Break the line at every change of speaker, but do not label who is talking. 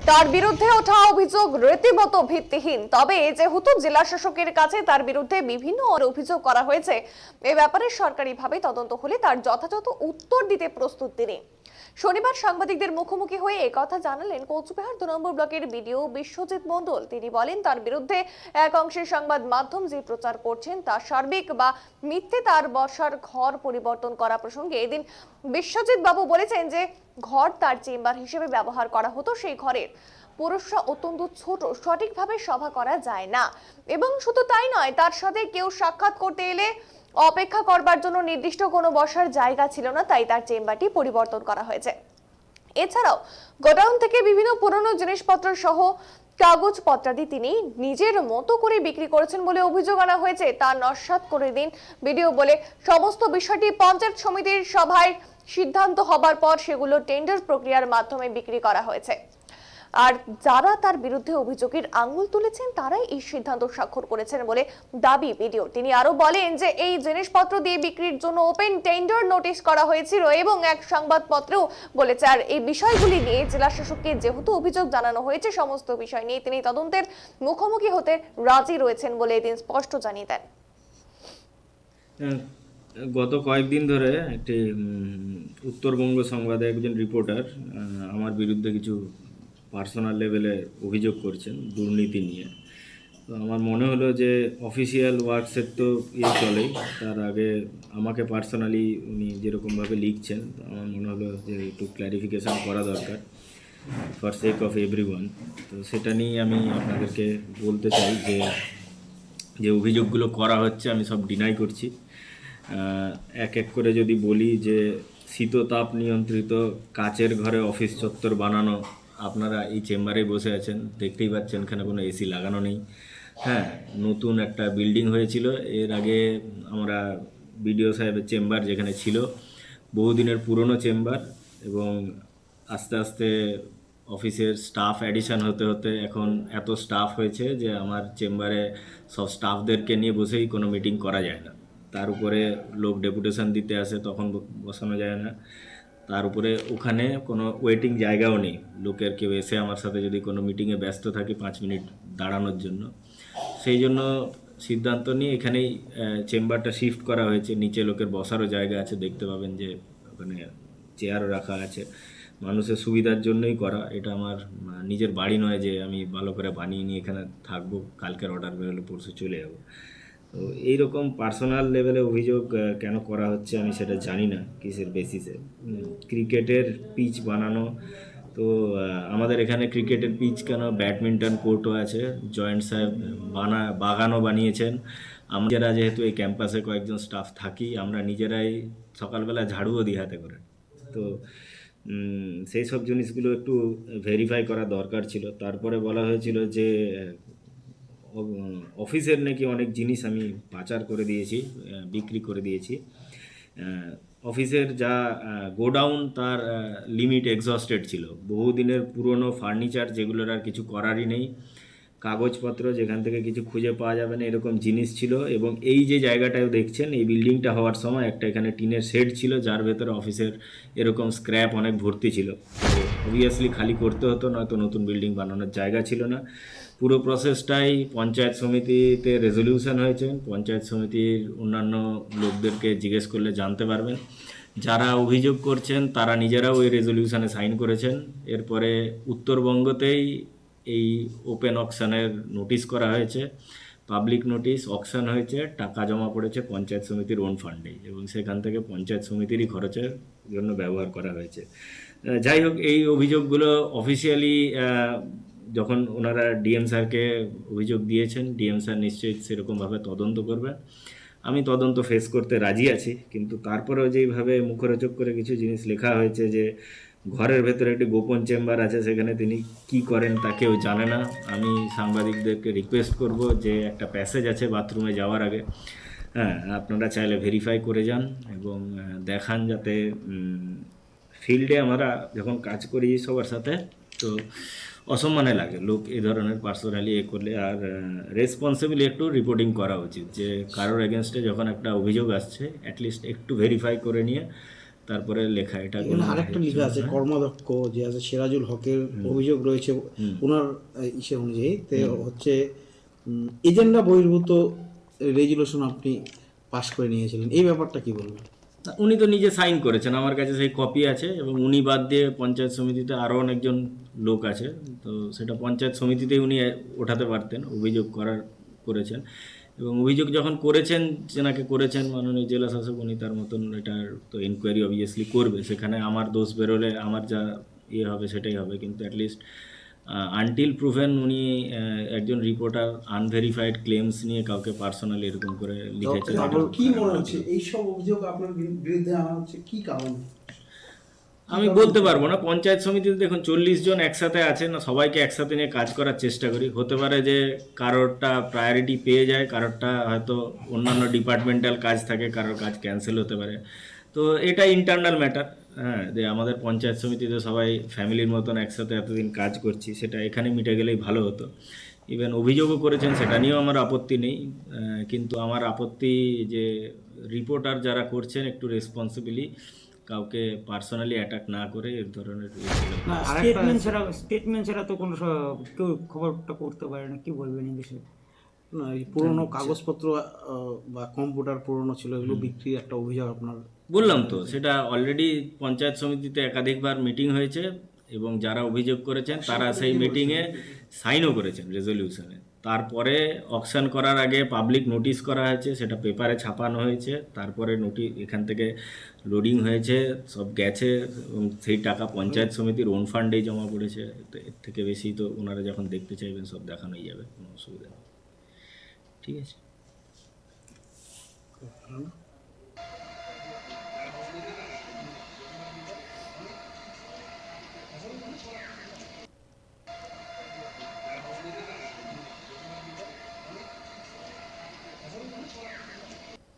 তার বিরুদ্ধে ওঠা অভিযোগ রীতিমতো ভিত্তিহীন। তবে যেহেতু জেলা শাসকের কাছে তার বিরুদ্ধে বিভিন্ন অভিযোগ করা হয়েছে, এ ব্যাপারে সরকারিভাবে তদন্ত হলে তার যথাযথ উত্তর দিতে প্রস্তুত তিনি। শনিবার সাংবাদিকদের মুখোমুখি হয়ে একথা জানালেন কোচবিহার 2 নম্বর ব্লকের বিডিও বিশ্বজিৎ মণ্ডল। তিনি বলেন, তার বিরুদ্ধে এক অংশের সংবাদ মাধ্যম যে প্রচার করছেন তা সার্বিক বা মিথ্যে। তার বসার ঘর পরিবর্তন করা প্রসঙ্গে এদিন বিশ্বজিৎ বাবু বলেছেন যে ঘর তার চেম্বার হিসেবে ব্যবহার করা হতো, সেই ঘরের পুরুষরা অত্যন্ত ছোট, সঠিকভাবে সভা করা যায় না। এবং শুধু তাই নয়, তার সাথে কেউ সাক্ষাৎ করতে এলে অপেক্ষা করবার জন্য নির্দিষ্ট কোনো বসার জায়গা ছিল না, তাই তার চেম্বারটি পরিবর্তন করা হয়েছে। এছাড়াও গোডাউন থেকে বিভিন্ন পুরনো জিনিসপত্র সহ কাগজপত্রাদি তিনি নিজের মতো করে বিক্রি করেছেন বলে অভিযোগ আনা হয়েছে। তা নস্যাৎ করে দিন ভিডিও বলে, সমস্ত বিষয়টি পঞ্চায়েত সমিতির সভায় সিদ্ধান্ত হবার পর সেগুলো টেন্ডার প্রক্রিয়ার মাধ্যমে বিক্রি করা হয়েছে। আর যারা তার বিরুদ্ধে অভিযোগের আঙুল তুলেছেন তারাই এই সিদ্ধান্ত স্বাক্ষর করেছেন বলে দাবি ভিডিও। তিনি আরো বলেন যে এই জিনিসপত্র দিয়ে বিক্রির জন্য ওপেন টেন্ডার নোটিশ করা হয়েছিল এবং এক সংবাদপত্রেও বলেছে। আর এই বিষয়গুলি নিয়ে জেলা শাসককে যেহেতু অভিযোগ জানানো হয়েছে, সমস্ত বিষয় নিয়ে তিনি তদন্তের মুখোমুখি হতে রাজি রয়েছেন বলে এদিন স্পষ্ট জানিয়ে দেন।
গত কয়েকদিন ধরে একটি উত্তরবঙ্গ সংবাদে একজন রিপোর্টার আমার বিরুদ্ধে কিছু পার্সোনাল লেভেলে অভিযোগ করছেন দুর্নীতি নিয়ে। তো আমার মনে হলো যে অফিসিয়াল ওয়ার্কসের তো চলেই, তার আগে আমাকে পার্সোনালি উনি যেরকমভাবে লিখছেন, আমার মনে হলো যে একটু ক্ল্যারিফিকেশান করা দরকার ফর সেক অফ এভরিওয়ান। তো সেটা নিয়ে আমি আপনাদেরকে বলতে চাই যে যে অভিযোগগুলো করা হচ্ছে আমি সব ডিনাই করছি। এক এক করে যদি বলি যে শীততাপ নিয়ন্ত্রিত কাচের ঘরে অফিস চত্বর বানানো, আপনারা এই চেম্বারে বসে আছেন, দেখতেই পাচ্ছেন এখানে কোনো এসি লাগানো নেই। হ্যাঁ, নতুন একটা বিল্ডিং হয়েছিল, এর আগে আমরা বিডিও সাহেবের চেম্বার যেখানে ছিল বহুদিনের পুরনো চেম্বার, এবং আস্তে আস্তে অফিসের স্টাফ অ্যাডিশন হতে হতে এখন এত স্টাফ হয়েছে যে আমার চেম্বারে সব স্টাফদেরকে নিয়ে বসেই কোনো মিটিং করা যায় না। তার উপরে লোক ডেপুটেশন দিতে আসে, তখন বসানো যায় না। তার উপরে ওখানে কোনো ওয়েটিং জায়গাও নেই, লোকের কেউ এসে আমার সাথে যদি কোনো মিটিংয়ে ব্যস্ত থাকে 5 মিনিট দাঁড়ানোর জন্য। সেই জন্য সিদ্ধান্ত নিয়ে এখানেই চেম্বারটা শিফট করা হয়েছে। নিচে লোকের বসারও জায়গা আছে, দেখতে পাবেন যে ওখানে চেয়ারও রাখা আছে, মানুষের সুবিধার জন্যই করা। এটা আমার নিজের বাড়ি নয় যে আমি ভালো করে বানিয়ে নিয়ে এখানে থাকবো, কালকের অর্ডার বেরোলে পরশু চলে যাবো। তো এইরকম পার্সোনাল লেভেলে অভিযোগ কেন করা হচ্ছে আমি সেটা জানি না কিসের বেসিসে। ক্রিকেটের পিচ বানানো, তো আমাদের এখানে ক্রিকেটের পিচ কেন, ব্যাডমিন্টন কোর্টও আছে, জয়েন্ট সাহেব বাগানও বানিয়েছেন। আমরা যেহেতু এই ক্যাম্পাসে কয়েকজন স্টাফ থাকি, আমরা নিজেরাই সকালবেলা ঝাড়ুও দিই হাতে করে। তো সেই সব জিনিসগুলো একটু ভেরিফাই করা দরকার ছিল। তারপরে বলা হয়েছিল যে অফিসের নাকি অনেক জিনিস আমি পাচার করে দিয়েছি, বিক্রি করে দিয়েছি। অফিসের যা গোডাউন তার লিমিট এক্সস্টেড ছিল, বহুদিনের পুরনো ফার্নিচার যেগুলোর আর কিছু করারই নেই, কাগজপত্র যেখান থেকে কিছু খুঁজে পাওয়া যাবে না এরকম জিনিস ছিল। এবং এই যে জায়গাটাও দেখছেন, এই বিল্ডিংটা হওয়ার সময় একটা এখানে টিনের শেড ছিল, যার ভেতরে অফিসের এরকম স্ক্র্যাপ অনেক ভর্তি ছিল। তো অবভিয়াসলি খালি করতে হতো, নয়তো নতুন বিল্ডিং বানানোর জায়গা ছিল না। পুরো প্রসেসটাই পঞ্চায়েত সমিতিতে রেজলিউশন হয়েছে, পঞ্চায়েত সমিতির অন্যান্য লোকদেরকে জিজ্ঞেস করলে জানতে পারবেন। যারা অভিযোগ করছেন তারা নিজেরাও ওই রেজলিউশনে সাইন করেছেন। এরপরে উত্তরবঙ্গতেই এই ওপেন অকশনের নোটিশ করা হয়েছে, পাবলিক নোটিশ, অকশন হয়েছে, টাকা জমা পড়েছে পঞ্চায়েত সমিতির ওন ফান্ডে, এবং সেখান থেকে পঞ্চায়েত সমিতিরই খরচের জন্য ব্যবহার করা হয়েছে। যাই হোক, এই অভিযোগগুলো অফিসিয়ালি যখন ওনারা ডিএম স্যারকে অভিযোগ দিয়েছেন, ডিএম স্যার নিশ্চয়ই সেরকমভাবে তদন্ত করবেন। আমি তদন্ত ফেস করতে রাজি আছি, কিন্তু তারপরেও যেইভাবে মুখরোচক করে কিছু জিনিস লেখা হয়েছে যে ঘরের ভেতরে একটি গোপন চেম্বার আছে, সেখানে তিনি কি করেন তা কেউ জানে না। আমি সাংবাদিকদেরকে রিকোয়েস্ট করব যে একটা প্যাসেজ আছে বাথরুমে যাওয়ার আগে, হ্যাঁ, আপনারা চাইলে ভেরিফাই করে যান এবং দেখান, যাতে ফিল্ডে আমরা যখন কাজ করি সবার সাথে, তো অসম্মানে লাগে লোক এই ধরনের পার্সোনালি করলে। আর রেসপন্সিবলি একটু রিপোর্টিং করা উচিত, যে কারোর এগেনস্টে যখন একটা অভিযোগ আসছে অ্যাটলিস্ট একটু ভেরিফাই করে নিয়ে তারপরে লেখা এটা
এখানে আরেকটা লেখা আছে কর্মাধ্যক্ষ যে আছে সিরাজুল হকের অভিযোগ রয়েছে ওনার ইসে অনুযায়ী হচ্ছে এজেন্ডা বহির্ভূত রেজুলেশন আপনি পাশ করে নিয়েছিলেন, এই ব্যাপারটা কি বলবেন?
উনি তো নিজে সাইন করেছেন, আমার কাছে সেই কপি আছে, এবং উনি বাদ দিয়ে পঞ্চায়েত সমিতিতে আরও অনেকজন লোক আছে, তো সেটা পঞ্চায়েত সমিতিতেই উনি ওঠাতে পারতেন, অভিযোগ করেছেন। এবং অভিযোগ যখন করেছেন, যেনাকে করেছেন মাননীয় জেলা শাসক, উনি তার মতন এটার তো এনকোয়ারি অবভিয়াসলি করবে, সেখানে আমার দোষ বেরোলে আমার যা হবে সেটাই হবে, কিন্তু অ্যাটলিস্ট আনটিল প্রুভেন উনি একজন রিপোর্টার আনভেরিফাইড ক্লেমস নিয়ে কাউকে পার্সোনালি এরকম করে লিখেছেন।
কি মনে হচ্ছে এইসব অভিযোগ আপনার বিরুদ্ধে আনা হচ্ছে, কি কারণ?
আমি বলতে পারবো না। পঞ্চায়েত সমিতিতে দেখুন 40 জন একসাথে আছেন, সবাইকে একসাথে নিয়ে কাজ করার চেষ্টা করি। হতে পারে যে কারোরটা প্রায়োরিটি পেয়ে যায়, কারোরটা হয়তো অন্যান্য ডিপার্টমেন্টাল কাজ থাকে, কারোর কাজ ক্যান্সেল হতে পারে, তো এটা ইন্টারনাল ম্যাটার। হ্যাঁ, যে আমাদের পঞ্চায়েত সমিতিতে সবাই ফ্যামিলির মতন একসাথে এতদিন কাজ করছি, সেটা এখানে মিটে গেলেই ভালো হতো। ইভেন অভিযোগও করেছেন, সেটা নিয়েও আমার আপত্তি নেই, কিন্তু আমার আপত্তি যে রিপোর্টার যারা করছেন একটু রেসপন্সিবিলি কাউকে পার্সোনালি অ্যাটাক না করে এর ধরনের
স্টেটমেন্ট ছাড়া তো কোনো কেউ খবরটা করতে পারে না, কি বলবেন এই বিষয়ে?
না, এই পুরোনো কাগজপত্র বা কম্পিউটার পুরোনো ছিল, এগুলো বিক্রির একটা অভিযোগ আপনার।
বললাম তো, সেটা অলরেডি পঞ্চায়েত সমিতিতে একাধিকবার মিটিং হয়েছে, এবং যারা অভিযোগ করেছেন তারা সেই মিটিংয়ে সাইনও করেছেন রেজলিউশনে। তারপরে অকশন করার আগে পাবলিক নোটিশ করা হয়েছে, সেটা পেপারে ছাপানো হয়েছে, তারপরে নোটিশ এখান থেকে লোডিং হয়েছে, সব গেছে, এবং সেই টাকা পঞ্চায়েত সমিতির ওন ফান্ডেই জমা পড়েছে। তো এর থেকে বেশি তো ওনারা যখন দেখতে চাইবেন সব দেখানোই যাবে, কোনো অসুবিধা নেই। ঠিক আছে।